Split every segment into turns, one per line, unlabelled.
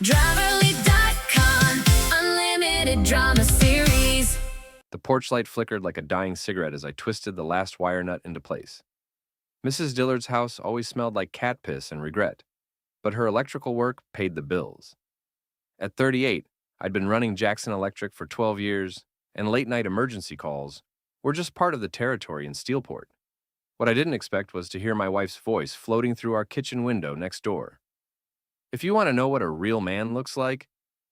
Driverly.com, unlimited drama series.
The porch light flickered like a dying cigarette as I twisted the last wire nut into place. Mrs. Dillard's house always smelled like cat piss and regret, but her electrical work paid the bills. At 38, I'd been running Jackson Electric for 12 years, and late-night emergency calls were just part of the territory in Steelport. What I didn't expect was to hear my wife's voice floating through our kitchen window next door. "If you want to know what a real man looks like,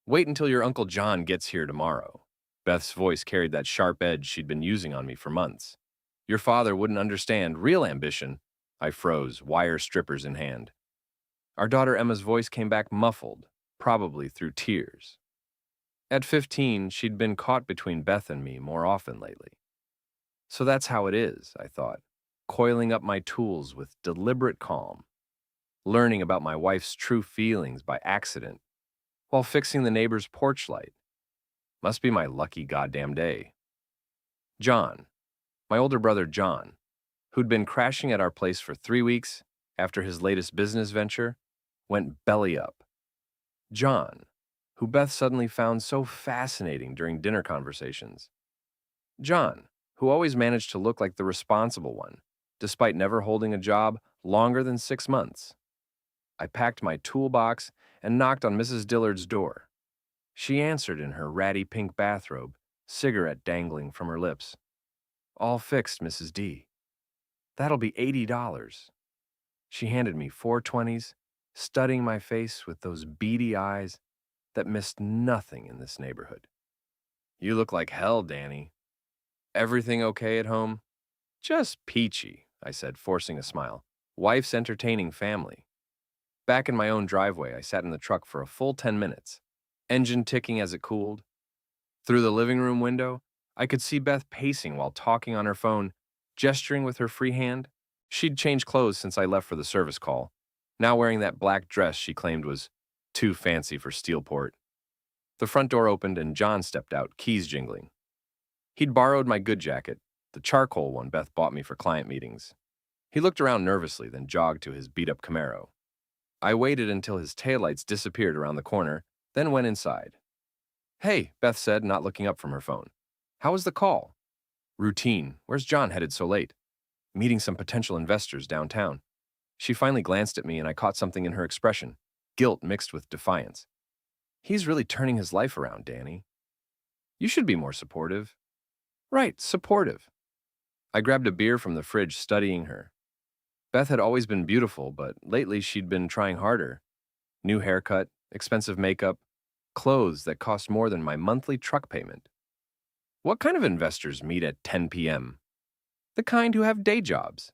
wait until your Uncle John gets here tomorrow." Beth's voice carried that sharp edge she'd been using on me for months. "Your father wouldn't understand real ambition." I froze, wire strippers in hand. Our daughter Emma's voice came back muffled, probably through tears. At 15, she'd been caught between Beth and me more often lately. So that's how it is, I thought, coiling up my tools with deliberate calm, learning about my wife's true feelings by accident, while fixing the neighbor's porch light. Must be my lucky goddamn day. John, my older brother John, who'd been crashing at our place for 3 weeks after his latest business venture, went belly up. John, who Beth suddenly found so fascinating during dinner conversations. John, who always managed to look like the responsible one, despite never holding a job longer than 6 months. I packed my toolbox and knocked on Mrs. Dillard's door. She answered in her ratty pink bathrobe, cigarette dangling from her lips. "All fixed, Mrs. D. That'll be $80. She handed me 4 20s, studying my face with those beady eyes that missed nothing in this neighborhood. "You look like hell, Danny. Everything okay at home?" "Just peachy," I said, forcing a smile. "Wife's entertaining family." Back in my own driveway, I sat in the truck for a full 10 minutes, engine ticking as it cooled. Through the living room window, I could see Beth pacing while talking on her phone, gesturing with her free hand. She'd changed clothes since I left for the service call, now wearing that black dress she claimed was too fancy for Steelport. The front door opened and John stepped out, keys jingling. He'd borrowed my good jacket, the charcoal one Beth bought me for client meetings. He looked around nervously, then jogged to his beat-up Camaro. I waited until his taillights disappeared around the corner, then went inside. "Hey," Beth said, not looking up from her phone. "How was the call?" "Routine. Where's John headed so late?" "Meeting some potential investors downtown." She finally glanced at me and I caught something in her expression, guilt mixed with defiance. "He's really turning his life around, Danny. You should be more supportive." "Right, supportive." I grabbed a beer from the fridge, studying her. Beth had always been beautiful, but lately she'd been trying harder. New haircut, expensive makeup, clothes that cost more than my monthly truck payment. "What kind of investors meet at 10 p.m.? "The kind who have day jobs."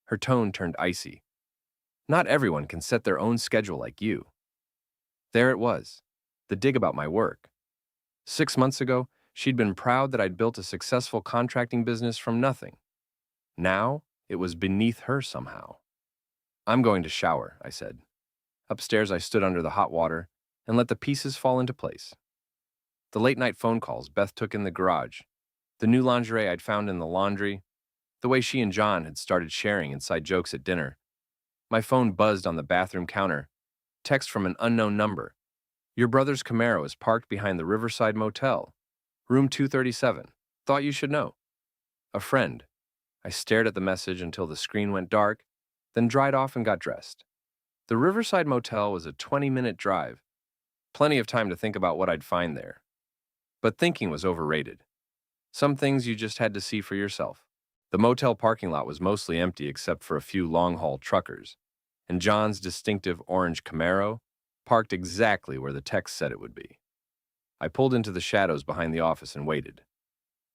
Her tone turned icy. "Not everyone can set their own schedule like you." There it was, the dig about my work. 6 months ago, she'd been proud that I'd built a successful contracting business from nothing. Now, it was beneath her somehow. "I'm going to shower," I said. Upstairs, I stood under the hot water and let the pieces fall into place. The late-night phone calls Beth took in the garage, the new lingerie I'd found in the laundry, the way she and John had started sharing inside jokes at dinner. My phone buzzed on the bathroom counter. Text from an unknown number. "Your brother's Camaro is parked behind the Riverside Motel. Room 237. Thought you should know. A friend." I stared at the message until the screen went dark, then dried off and got dressed. The Riverside Motel was a 20-minute drive. Plenty of time to think about what I'd find there. But thinking was overrated. Some things you just had to see for yourself. The motel parking lot was mostly empty except for a few long-haul truckers, and John's distinctive orange Camaro parked exactly where the text said it would be. I pulled into the shadows behind the office and waited.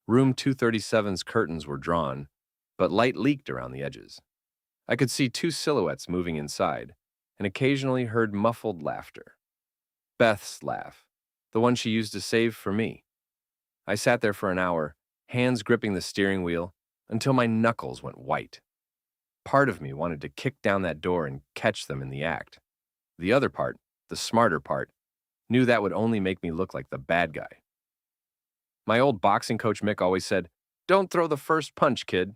Room 237's curtains were drawn, but light leaked around the edges. I could see 2 silhouettes moving inside, and occasionally heard muffled laughter. Beth's laugh, the one she used to save for me. I sat there for an hour, hands gripping the steering wheel, until my knuckles went white. Part of me wanted to kick down that door and catch them in the act. The other part, the smarter part, knew that would only make me look like the bad guy. My old boxing coach Mick always said, "Don't throw the first punch, kid.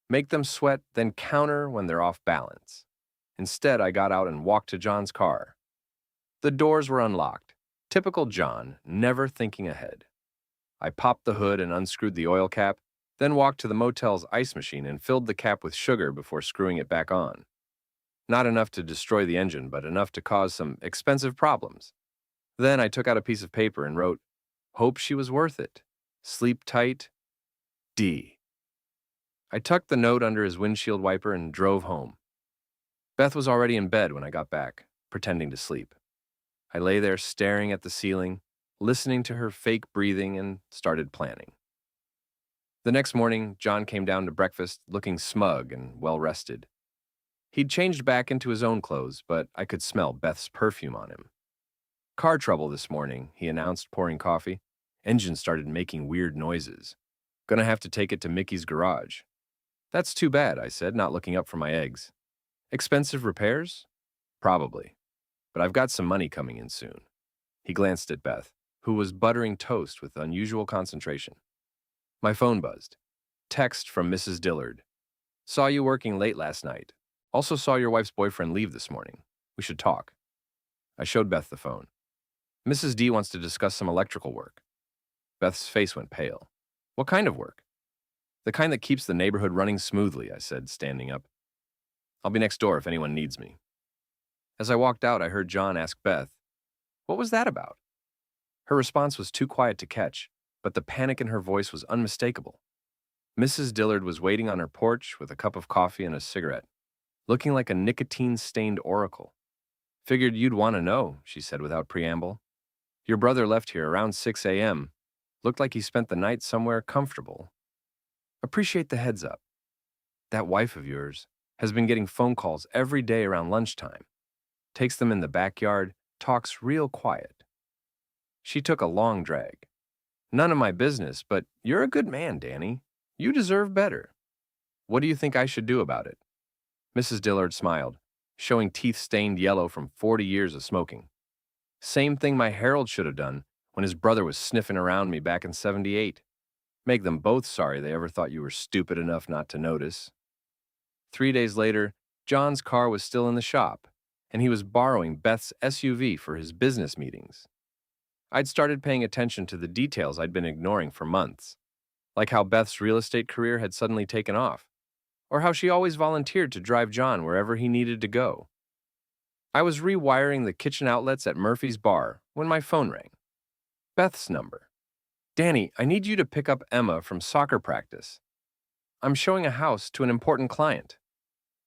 Make them sweat, then counter when they're off balance." Instead, I got out and walked to John's car. The doors were unlocked. Typical John, never thinking ahead. I popped the hood and unscrewed the oil cap, then walked to the motel's ice machine and filled the cap with sugar before screwing it back on. Not enough to destroy the engine, but enough to cause some expensive problems. Then I took out a piece of paper and wrote, "Hope she was worth it. Sleep tight, D." I tucked the note under his windshield wiper and drove home. Beth was already in bed when I got back, pretending to sleep. I lay there staring at the ceiling, listening to her fake breathing, and started planning. The next morning, John came down to breakfast looking smug and well-rested. He'd changed back into his own clothes, but I could smell Beth's perfume on him. "Car trouble this morning," he announced, pouring coffee. "Engine started making weird noises. Gonna have to take it to Mickey's garage." "That's too bad," I said, not looking up from my eggs. "Expensive repairs?" "Probably. But I've got some money coming in soon." He glanced at Beth, who was buttering toast with unusual concentration. My phone buzzed. Text from Mrs. Dillard. "Saw you working late last night. Also saw your wife's boyfriend leave this morning. We should talk." I showed Beth the phone. "Mrs. D wants to discuss some electrical work." Beth's face went pale. "What kind of work?" "The kind that keeps the neighborhood running smoothly," I said, standing up. "I'll be next door if anyone needs me." As I walked out, I heard John ask Beth, "What was that about?" Her response was too quiet to catch, but the panic in her voice was unmistakable. Mrs. Dillard was waiting on her porch with a cup of coffee and a cigarette, looking like a nicotine-stained oracle. "Figured you'd want to know," she said without preamble. "Your brother left here around 6 a.m. Looked like he spent the night somewhere comfortable. Appreciate the heads up. That wife of yours has been getting phone calls every day around lunchtime. Takes them in the backyard, talks real quiet." She took a long drag. "None of my business, but you're a good man, Danny. You deserve better. What do you think I should do about it?" Mrs. Dillard smiled, showing teeth stained yellow from 40 years of smoking. "Same thing my Harold should have done when his brother was sniffing around me back in '78. Make them both sorry they ever thought you were stupid enough not to notice." 3 days later, John's car was still in the shop, and he was borrowing Beth's SUV for his business meetings. I'd started paying attention to the details I'd been ignoring for months, like how Beth's real estate career had suddenly taken off, or how she always volunteered to drive John wherever he needed to go. I was rewiring the kitchen outlets at Murphy's bar when my phone rang. Beth's number. "Danny, I need you to pick up Emma from soccer practice. I'm showing a house to an important client."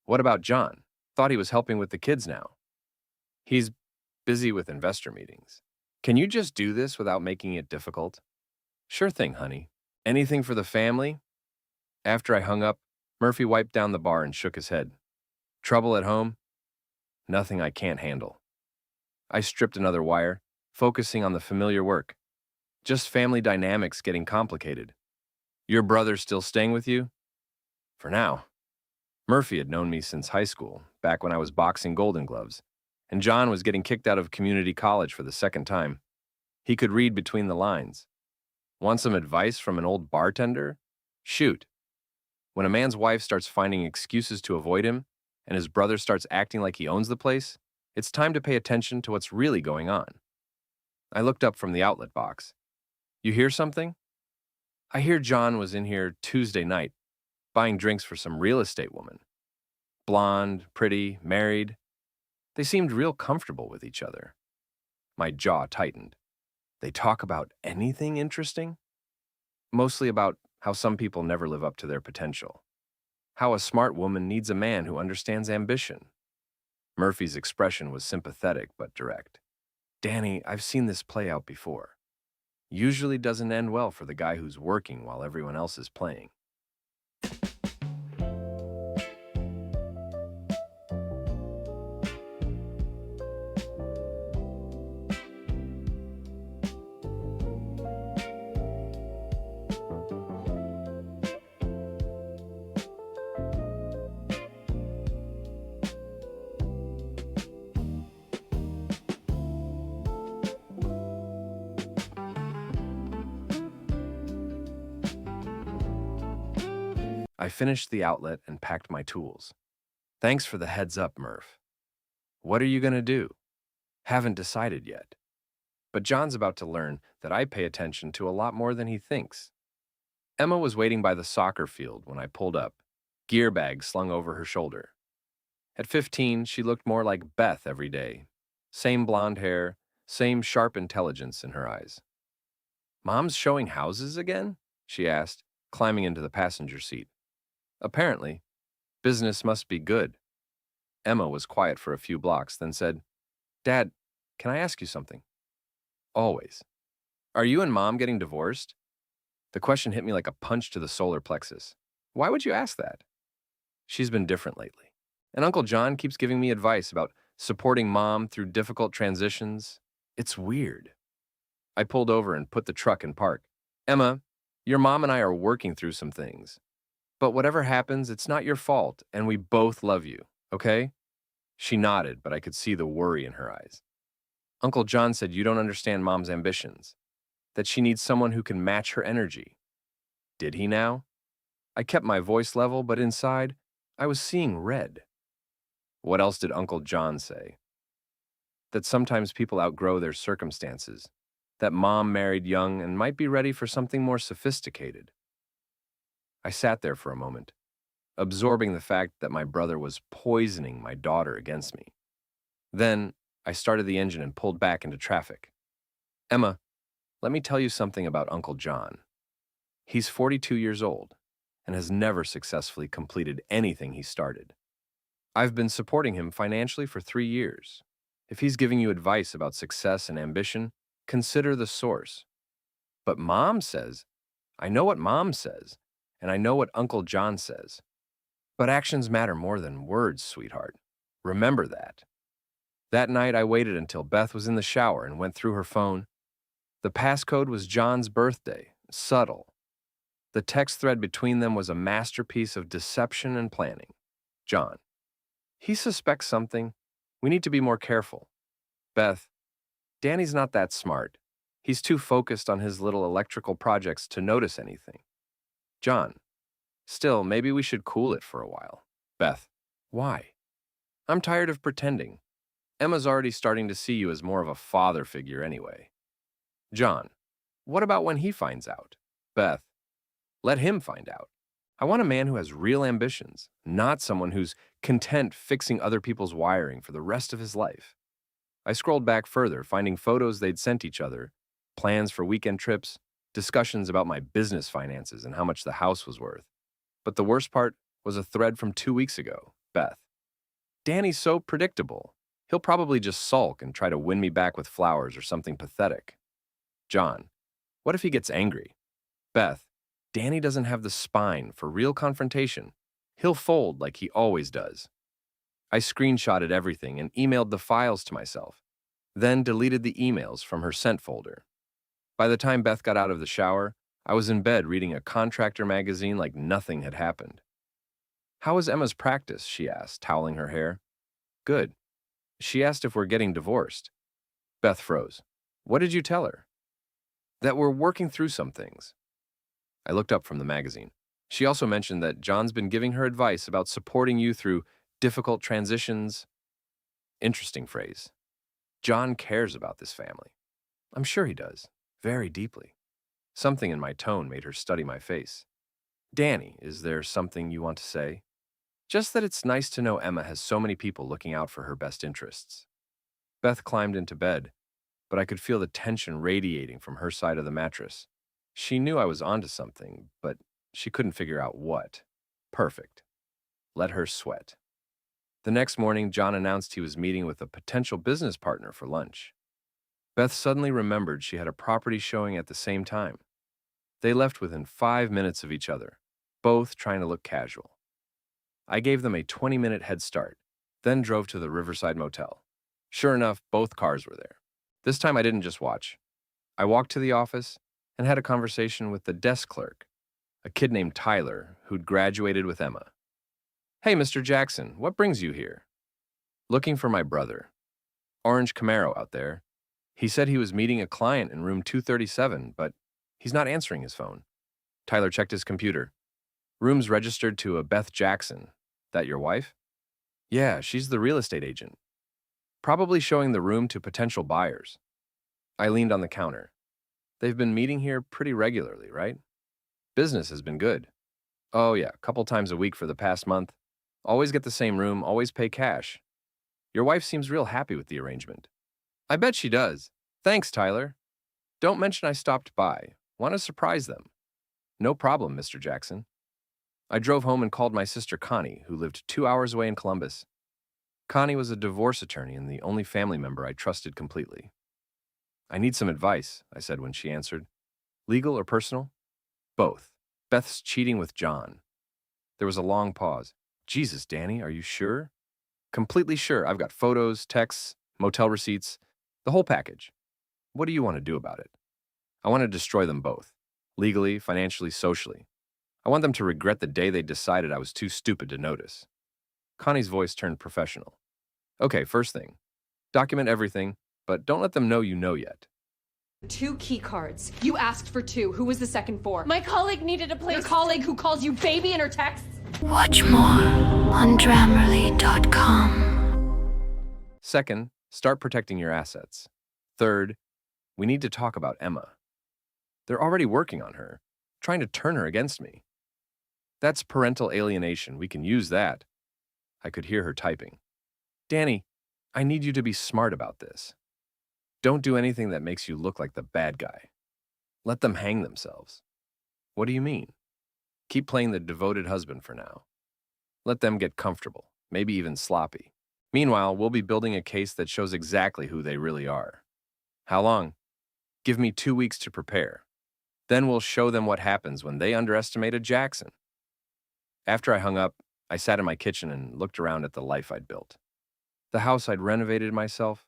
"What about John? Thought he was helping with the kids now." "He's busy with investor meetings. Can you just do this without making it difficult?" "Sure thing, honey. Anything for the family?" After I hung up, Murphy wiped down the bar and shook his head. "Trouble at home?" "Nothing I can't handle." I stripped another wire, focusing on the familiar work. "Just family dynamics getting complicated." "Your brother still staying with you?" "For now." Murphy had known me since high school, back when I was boxing Golden Gloves, and John was getting kicked out of community college for the second time. He could read between the lines. "Want some advice from an old bartender? Shoot." When a man's wife starts finding excuses to avoid him, and his brother starts acting like he owns the place, it's time to pay attention to what's really going on. I looked up from the outlet box. "You hear something?" "I hear John was in here Tuesday night, buying drinks for some real estate woman. Blonde, pretty, married. They seemed real comfortable with each other." My jaw tightened. "They talk about anything interesting?" "Mostly about how some people never live up to their potential. How a smart woman needs a man who understands ambition." Murphy's expression was sympathetic but direct. "Danny, I've seen this play out before. Usually doesn't end well for the guy who's working while everyone else is playing." I finished the outlet and packed my tools. "Thanks for the heads up, Murph. What are you going to do?" Haven't decided yet. But John's about to learn that I pay attention to a lot more than he thinks. Emma was waiting by the soccer field when I pulled up, gear bag slung over her shoulder. At 15, she looked more like Beth every day. Same blonde hair, same sharp intelligence in her eyes. "Mom's showing houses again?" she asked, climbing into the passenger seat. Apparently, business must be good. Emma was quiet for a few blocks, then said, "Dad, can I ask you something?" "Always." "Are you and Mom getting divorced?" The question hit me like a punch to the solar plexus. Why would you ask that? She's been different lately. And Uncle John keeps giving me advice about supporting Mom through difficult transitions. It's weird. I pulled over and put the truck in park. "Emma, your mom and I are working through some things. But whatever happens, it's not your fault, and we both love you, okay?" She nodded, but I could see the worry in her eyes. "Uncle John said you don't understand Mom's ambitions, that she needs someone who can match her energy." Did he now? I kept my voice level, but inside, I was seeing red. What else did Uncle John say? That sometimes people outgrow their circumstances, that Mom married young and might be ready for something more sophisticated. I sat there for a moment, absorbing the fact that my brother was poisoning my daughter against me. Then, I started the engine and pulled back into traffic. "Emma, let me tell you something about Uncle John. He's 42 years old and has never successfully completed anything he started. I've been supporting him financially for 3 years. If he's giving you advice about success and ambition, consider the source. But Mom says, I know what Mom says, and I know what Uncle John says. But actions matter more than words, sweetheart. Remember that." That night, I waited until Beth was in the shower and went through her phone. The passcode was John's birthday, subtle. The text thread between them was a masterpiece of deception and planning. John: "He suspects something. We need to be more careful." Beth: "Danny's not that smart. He's too focused on his little electrical projects to notice anything." John: "Still, maybe we should cool it for a while." Beth: "Why?" "I'm tired of pretending. Emma's already starting to see you as more of a father figure anyway." John: "What about when he finds out?" Beth: "Let him find out. I want a man who has real ambitions, not someone who's content fixing other people's wiring for the rest of his life." I scrolled back further, finding photos they'd sent each other, plans for weekend trips, discussions about my business finances and how much the house was worth. But the worst part was a thread from 2 weeks ago. Beth: "Danny's so predictable. He'll probably just sulk and try to win me back with flowers or something pathetic." John: "What if he gets angry?" Beth: "Danny doesn't have the spine for real confrontation. He'll fold like he always does." I screenshotted everything and emailed the files to myself, then deleted the emails from her sent folder. By the time Beth got out of the shower, I was in bed reading a contractor magazine like nothing had happened. "How is Emma's practice?" she asked, toweling her hair. "Good. She asked if we're getting divorced." Beth froze. "What did you tell her?" "That we're working through some things." I looked up from the magazine. She also mentioned that John's been giving her advice about supporting you through difficult transitions. Interesting phrase. John cares about this family. I'm sure he does, very deeply. Something in my tone made her study my face. "Danny, is there something you want to say?" "Just that it's nice to know Emma has so many people looking out for her best interests." Beth climbed into bed, but I could feel the tension radiating from her side of the mattress. She knew I was onto something, but she couldn't figure out what. Perfect. Let her sweat. The next morning, John announced he was meeting with a potential business partner for lunch. Beth suddenly remembered she had a property showing at the same time. They left within 5 minutes of each other, both trying to look casual. I gave them a 20-minute head start, then drove to the Riverside Motel. Sure enough, both cars were there. This time I didn't just watch. I walked to the office and had a conversation with the desk clerk, a kid named Tyler who'd graduated with Emma. "Hey, Mr. Jackson, what brings you here?" "Looking for my brother. Orange Camaro out there. He said he was meeting a client in room 237, but he's not answering his phone." Tyler checked his computer. "Room's registered to a Beth Jackson. That your wife?" "Yeah, she's the real estate agent." Probably showing the room to potential buyers. I leaned on the counter. They've been meeting here pretty regularly, right? Business has been good. Oh, yeah, a couple times a week for the past month. Always get the same room, always pay cash. Your wife seems real happy with the arrangement. I bet she does. Thanks, Tyler. Don't mention I stopped by. Want to surprise them. No problem, Mr. Jackson. I drove home and called my sister Connie, who lived 2 hours away in Columbus. Connie was a divorce attorney and the only family member I trusted completely. I need some advice, I said when she answered. Legal or personal? Both. Beth's cheating with John. There was a long pause. Jesus, Danny, are you sure? Completely sure. I've got photos, texts, motel receipts, the whole package. What do you want to do about it? I want to destroy them both. Legally, financially, socially. I want them to regret the day they decided I was too stupid to notice. Connie's voice turned professional. Okay, first thing. Document everything, but don't let them know you know yet.
2 key cards. You asked for 2. Who was the second for?
My colleague needed a place.
Your colleague who calls you baby in her texts?
Watch more on Grammarly.com.
Second, start protecting your assets. Third, we need to talk about Emma. They're already working on her, trying to turn her against me. That's parental alienation. We can use that. I could hear her typing. Danny, I need you to be smart about this. Don't do anything that makes you look like the bad guy. Let them hang themselves. What do you mean? Keep playing the devoted husband for now. Let them get comfortable, maybe even sloppy. Meanwhile, we'll be building a case that shows exactly who they really are. How long? Give me 2 weeks to prepare. Then we'll show them what happens when they underestimate a Jackson. After I hung up, I sat in my kitchen and looked around at the life I'd built. The house I'd renovated myself,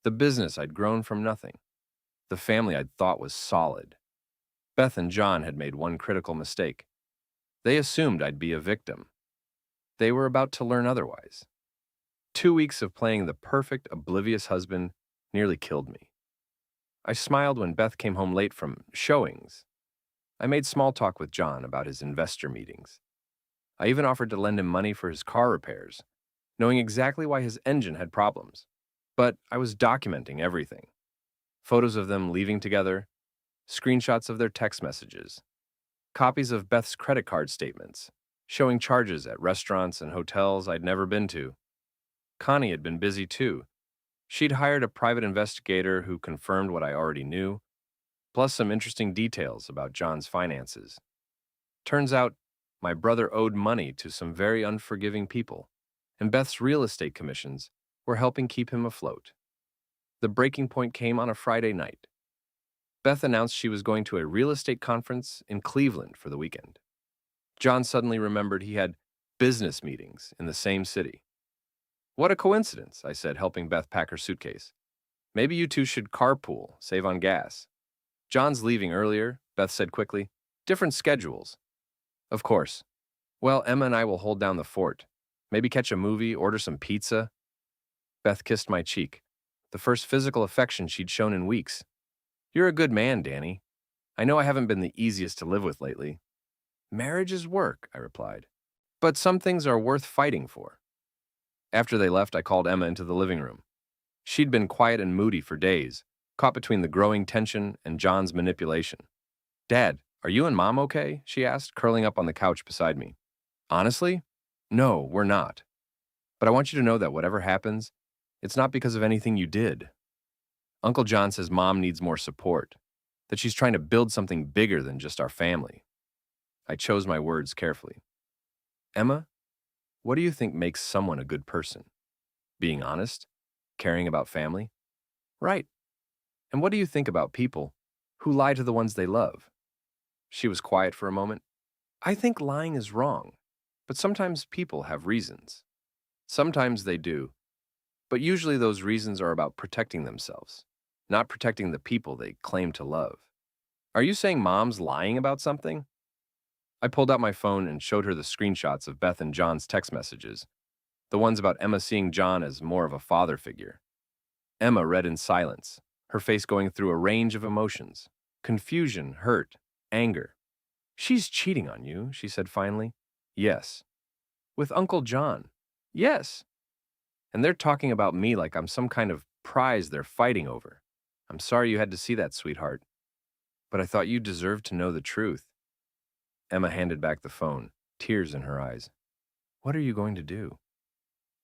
the business I'd grown from nothing, the family I'd thought was solid. Beth and John had made one critical mistake. They assumed I'd be a victim. They were about to learn otherwise. 2 weeks of playing the perfect, oblivious husband nearly killed me. I smiled when Beth came home late from showings. I made small talk with John about his investor meetings. I even offered to lend him money for his car repairs, knowing exactly why his engine had problems. But I was documenting everything. Photos of them leaving together, screenshots of their text messages, copies of Beth's credit card statements, showing charges at restaurants and hotels I'd never been to. Connie had been busy too. She'd hired a private investigator who confirmed what I already knew, plus some interesting details about John's finances. Turns out, my brother owed money to some very unforgiving people, and Beth's real estate commissions were helping keep him afloat. The breaking point came on a Friday night. Beth announced she was going to a real estate conference in Cleveland for the weekend. John suddenly remembered he had business meetings in the same city. What a coincidence, I said, helping Beth pack her suitcase. Maybe you two should carpool, save on gas. John's leaving earlier, Beth said quickly. Different schedules. Of course. Well, Emma and I will hold down the fort. Maybe catch a movie, order some pizza. Beth kissed my cheek, the first physical affection she'd shown in weeks. You're a good man, Danny. I know I haven't been the easiest to live with lately. Marriage is work, I replied. But some things are worth fighting for. After they left, I called Emma into the living room. She'd been quiet and moody for days, caught between the growing tension and John's manipulation. Dad, are you and Mom okay? She asked, curling up on the couch beside me. Honestly? No, we're not. But I want you to know that whatever happens, it's not because of anything you did. Uncle John says Mom needs more support, that she's trying to build something bigger than just our family. I chose my words carefully. Emma, what do you think makes someone a good person? Being honest? Caring about family? Right. And what do you think about people who lie to the ones they love? She was quiet for a moment. I think lying is wrong, but sometimes people have reasons. Sometimes they do, but usually those reasons are about protecting themselves, not protecting the people they claim to love. Are you saying Mom's lying about something? I pulled out my phone and showed her the screenshots of Beth and John's text messages, the ones about Emma seeing John as more of a father figure. Emma read in silence, her face going through a range of emotions: confusion, hurt, anger. She's cheating on you, she said finally. Yes. With Uncle John. Yes. And they're talking about me like I'm some kind of prize they're fighting over. I'm sorry you had to see that, sweetheart. But I thought you deserved to know the truth. Emma handed back the phone, tears in her eyes. What are you going to do?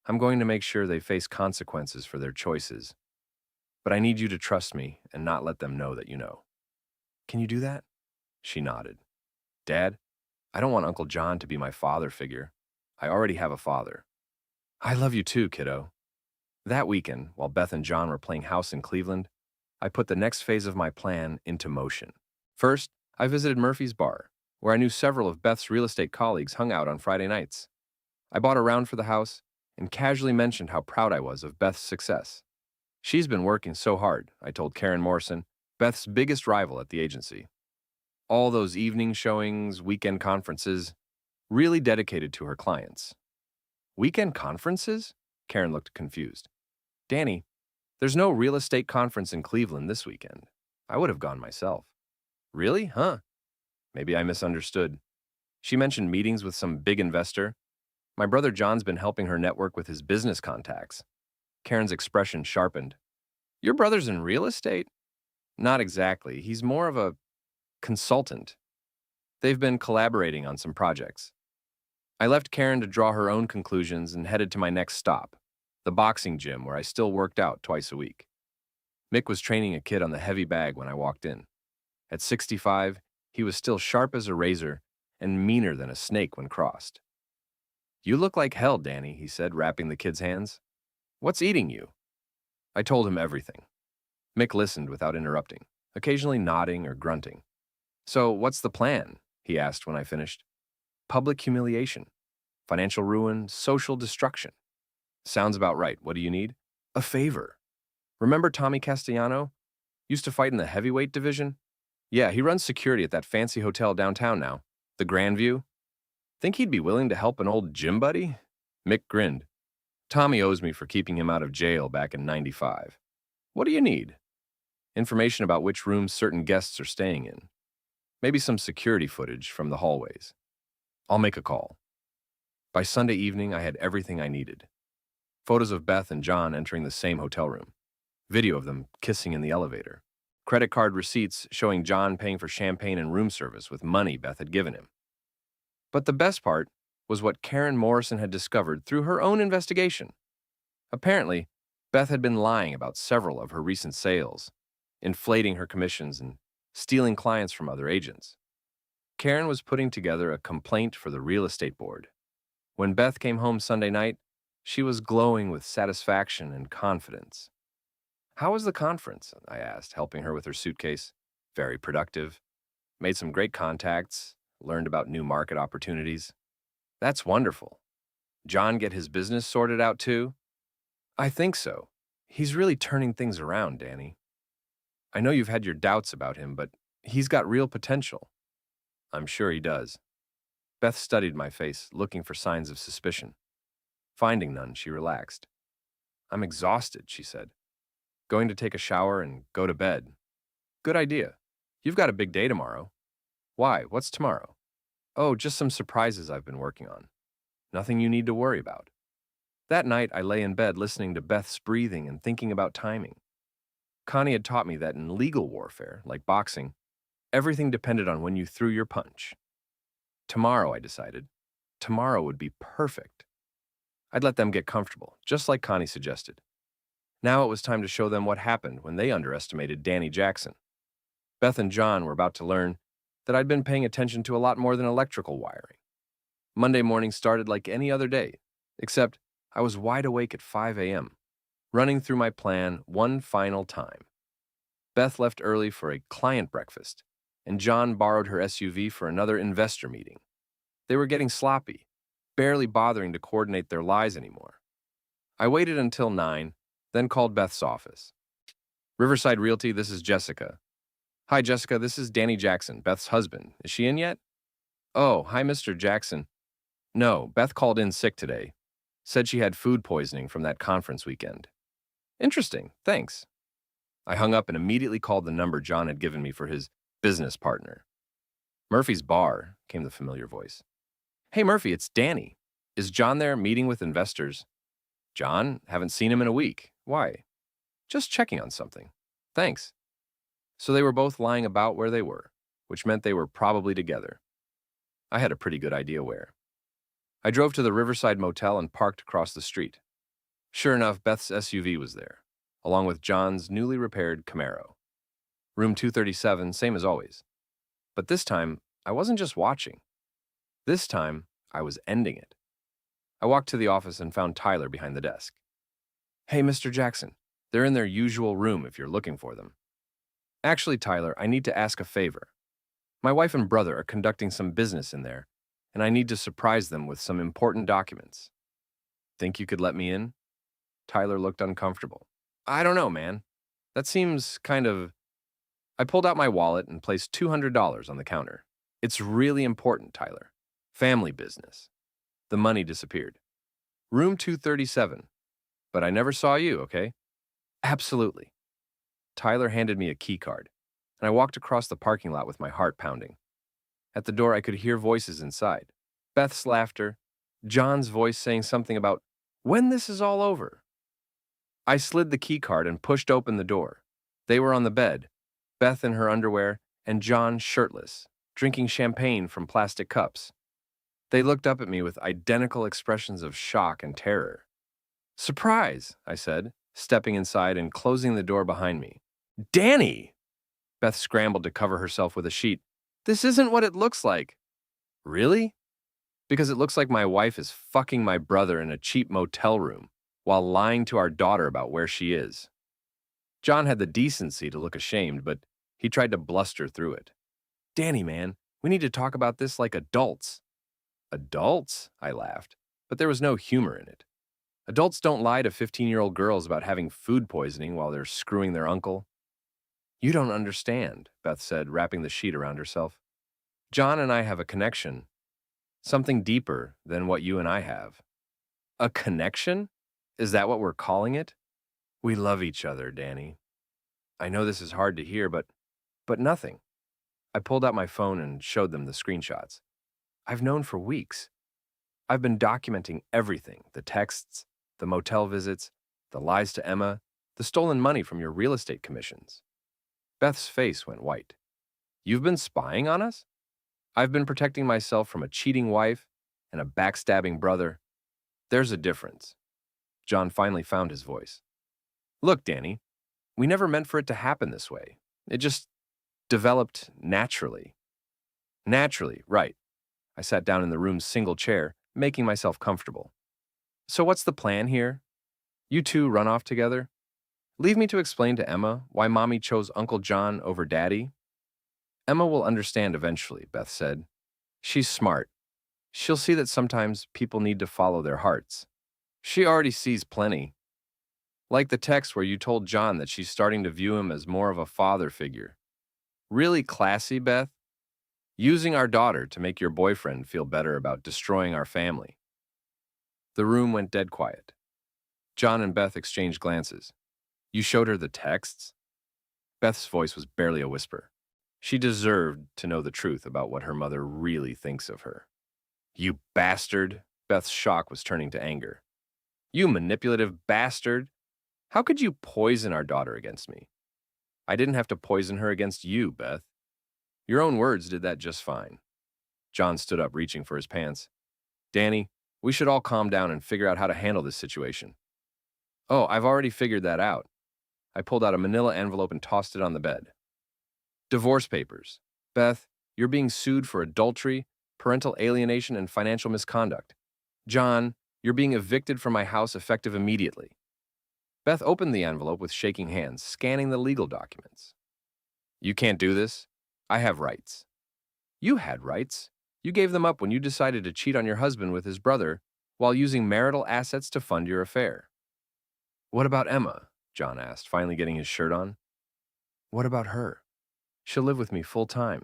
I'm going to make sure they face consequences for their choices. But I need you to trust me and not let them know that you know. Can you do that? She nodded. Dad, I don't want Uncle John to be my father figure. I already have a father. I love you too, kiddo. That weekend, while Beth and John were playing house in Cleveland, I put the next phase of my plan into motion. First, I visited Murphy's bar, where I knew several of Beth's real estate colleagues hung out on Friday nights. I bought a round for the house and casually mentioned how proud I was of Beth's success. She's been working so hard, I told Karen Morrison, Beth's biggest rival at the agency. All those evening showings, weekend conferences, really dedicated to her clients. Weekend conferences? Karen looked confused. Danny, there's no real estate conference in Cleveland this weekend. I would have gone myself. Really? Huh? Maybe I misunderstood. She mentioned meetings with some big investor. My brother John's been helping her network with his business contacts. Karen's expression sharpened. Your brother's in real estate? Not exactly. He's more of a consultant. They've been collaborating on some projects. I left Karen to draw her own conclusions and headed to my next stop, the boxing gym where I still worked out twice a week. Mick was training a kid on the heavy bag when I walked in. At 65, he was still sharp as a razor and meaner than a snake when crossed. You look like hell, Danny, he said, wrapping the kid's hands. What's eating you? I told him everything. Mick listened without interrupting, occasionally nodding or grunting. So, what's the plan? He asked when I finished. Public humiliation, financial ruin, social destruction. Sounds about right. What do you need? A favor. Remember Tommy Castellano? Used to fight in the heavyweight division? Yeah, he runs security at that fancy hotel downtown now, the Grandview. Think he'd be willing to help an old gym buddy? Mick grinned. Tommy owes me for keeping him out of jail back in '95. What do you need? Information about which rooms certain guests are staying in. Maybe some security footage from the hallways. I'll make a call. By Sunday evening, I had everything I needed. Photos of Beth and John entering the same hotel room. Video of them kissing in the elevator. Credit card receipts showing John paying for champagne and room service with money Beth had given him. But the best part was what Karen Morrison had discovered through her own investigation. Apparently, Beth had been lying about several of her recent sales, inflating her commissions and stealing clients from other agents. Karen was putting together a complaint for the real estate board. When Beth came home Sunday night, she was glowing with satisfaction and confidence. How was the conference? I asked, helping her with her suitcase. Very productive. Made some great contacts, learned about new market opportunities. That's wonderful. John get his business sorted out too? I think so. He's really turning things around, Danny. I know you've had your doubts about him, but he's got real potential. I'm sure he does. Beth studied my face, looking for signs of suspicion. Finding none, she relaxed. I'm exhausted, she said. Going to take a shower and go to bed. Good idea. You've got a big day tomorrow. Why? What's tomorrow? Oh, just some surprises I've been working on. Nothing you need to worry about. That night, I lay in bed listening to Beth's breathing and thinking about timing. Connie had taught me that in legal warfare, like boxing, everything depended on when you threw your punch. Tomorrow, I decided. Tomorrow would be perfect. I'd let them get comfortable, just like Connie suggested. Now it was time to show them what happened when they underestimated Danny Jackson. Beth and John were about to learn that I'd been paying attention to a lot more than electrical wiring. Monday morning started like any other day, except I was wide awake at 5 a.m., running through my plan one final time. Beth left early for a client breakfast, and John borrowed her SUV for another investor meeting. They were getting sloppy, barely bothering to coordinate their lies anymore. I waited until 9, then called Beth's office. Riverside Realty, this is Jessica. Hi, Jessica, this is Danny Jackson, Beth's husband. Is she in yet? Oh, hi, Mr. Jackson. No, Beth called in sick today. Said she had food poisoning from that conference weekend. Interesting, thanks. I hung up and immediately called the number John had given me for his business partner. Murphy's bar, came the familiar voice. Hey, Murphy, it's Danny. Is John there meeting with investors? John, haven't seen him in a week. Why? Just checking on something. Thanks. So they were both lying about where they were, which meant they were probably together. I had a pretty good idea where. I drove to the Riverside Motel and parked across the street. Sure enough, Beth's SUV was there, along with John's newly repaired Camaro. Room 237, same as always. But this time, I wasn't just watching. This time, I was ending it. I walked to the office and found Tyler behind the desk. Hey, Mr. Jackson, they're in their usual room if you're looking for them. Actually, Tyler, I need to ask a favor. My wife and brother are conducting some business in there, and I need to surprise them with some important documents. Think you could let me in? Tyler looked uncomfortable. I don't know, man. That seems kind of... I pulled out my wallet and placed $200 on the counter. It's really important, Tyler. Family business. The money disappeared. Room 237. But I never saw you, okay? Absolutely. Tyler handed me a key card, and I walked across the parking lot with my heart pounding. At the door, I could hear voices inside. Beth's laughter, John's voice saying something about, when this is all over. I slid the key card and pushed open the door. They were on the bed, Beth in her underwear and John shirtless, drinking champagne from plastic cups. They looked up at me with identical expressions of shock and terror. Surprise, I said, stepping inside and closing the door behind me. Danny! Beth scrambled to cover herself with a sheet. This isn't what it looks like. Really? Because it looks like my wife is fucking my brother in a cheap motel room while lying to our daughter about where she is. John had the decency to look ashamed, but he tried to bluster through it. Danny, man, we need to talk about this like adults. Adults? I laughed, but there was no humor in it. Adults don't lie to 15-year-old girls about having food poisoning while they're screwing their uncle. You don't understand, Beth said, wrapping the sheet around herself. John and I have a connection. Something deeper than what you and I have. A connection? Is that what we're calling it? We love each other, Danny. I know this is hard to hear, but nothing. I pulled out my phone and showed them the screenshots. I've known for weeks. I've been documenting everything, the texts, the motel visits, the lies to Emma, the stolen money from your real estate commissions. Beth's face went white. You've been spying on us? I've been protecting myself from a cheating wife and a backstabbing brother. There's a difference. John finally found his voice. Look, Danny, we never meant for it to happen this way. It just developed naturally. Naturally, right. I sat down in the room's single chair, making myself comfortable. So what's the plan here? You two run off together? Leave me to explain to Emma why Mommy chose Uncle John over Daddy? Emma will understand eventually, Beth said. She's smart. She'll see that sometimes people need to follow their hearts. She already sees plenty. Like the text where you told John that she's starting to view him as more of a father figure. Really classy, Beth. Using our daughter to make your boyfriend feel better about destroying our family. The room went dead quiet. John and Beth exchanged glances. You showed her the texts? Beth's voice was barely a whisper. She deserved to know the truth about what her mother really thinks of her. You bastard! Beth's shock was turning to anger. You manipulative bastard! How could you poison our daughter against me? I didn't have to poison her against you, Beth. Your own words did that just fine. John stood up, reaching for his pants. Danny, we should all calm down and figure out how to handle this situation. Oh, I've already figured that out. I pulled out a manila envelope and tossed it on the bed. Divorce papers. Beth, you're being sued for adultery, parental alienation, and financial misconduct. John, you're being evicted from my house effective immediately. Beth opened the envelope with shaking hands, scanning the legal documents. You can't do this. I have rights. You had rights. You gave them up when you decided to cheat on your husband with his brother while using marital assets to fund your affair. What about Emma? John asked, finally getting his shirt on. What about her? She'll live with me full time.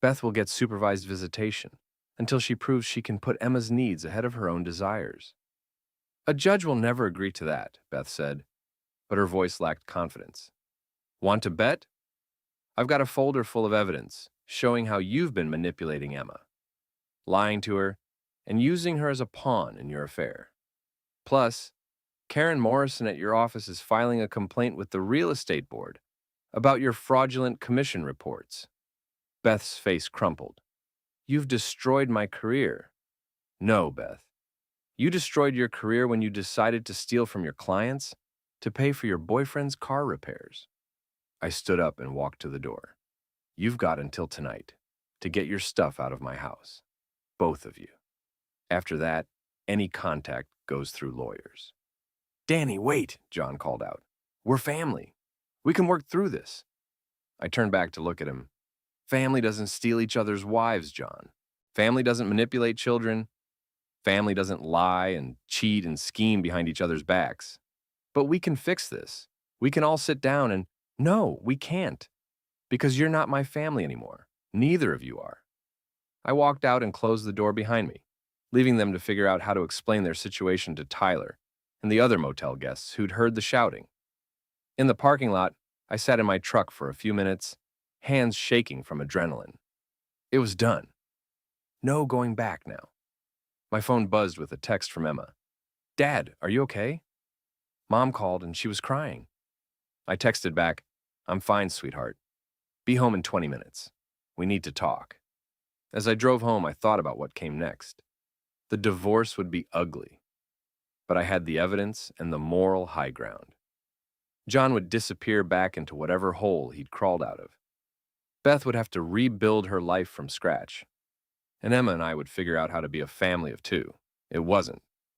Beth will get supervised visitation until she proves she can put Emma's needs ahead of her own desires. A judge will never agree to that, Beth said, but her voice lacked confidence. Want to bet? I've got a folder full of evidence showing how you've been manipulating Emma, lying to her, and using her as a pawn in your affair. Plus, Karen Morrison at your office is filing a complaint with the real estate board about your fraudulent commission reports. Beth's face crumpled. You've destroyed my career. No, Beth. You destroyed your career when you decided to steal from your clients to pay for your boyfriend's car repairs. I stood up and walked to the door. You've got until tonight to get your stuff out of my house. Both of you. After that, any contact goes through lawyers. Danny, wait, John called out. We're family. We can work through this. I turned back to look at him. Family doesn't steal each other's wives, John. Family doesn't manipulate children. Family doesn't lie and cheat and scheme behind each other's backs. But we can fix this. We can all sit down and, no, we can't. Because you're not my family anymore. Neither of you are. I walked out and closed the door behind me, leaving them to figure out how to explain their situation to Tyler and the other motel guests who'd heard the shouting. In the parking lot, I sat in my truck for a few minutes, hands shaking from adrenaline. It was done. No going back now. My phone buzzed with a text from Emma. Dad, are you okay? Mom called and she was crying. I texted back, I'm fine, sweetheart. Be home in 20 minutes. We need to talk. As I drove home, I thought about what came next. The divorce would be ugly, but I had the evidence and the moral high ground. John would disappear back into whatever hole he'd crawled out of. Beth would have to rebuild her life from scratch. And Emma and I would figure out how to be a family of two. It wasn't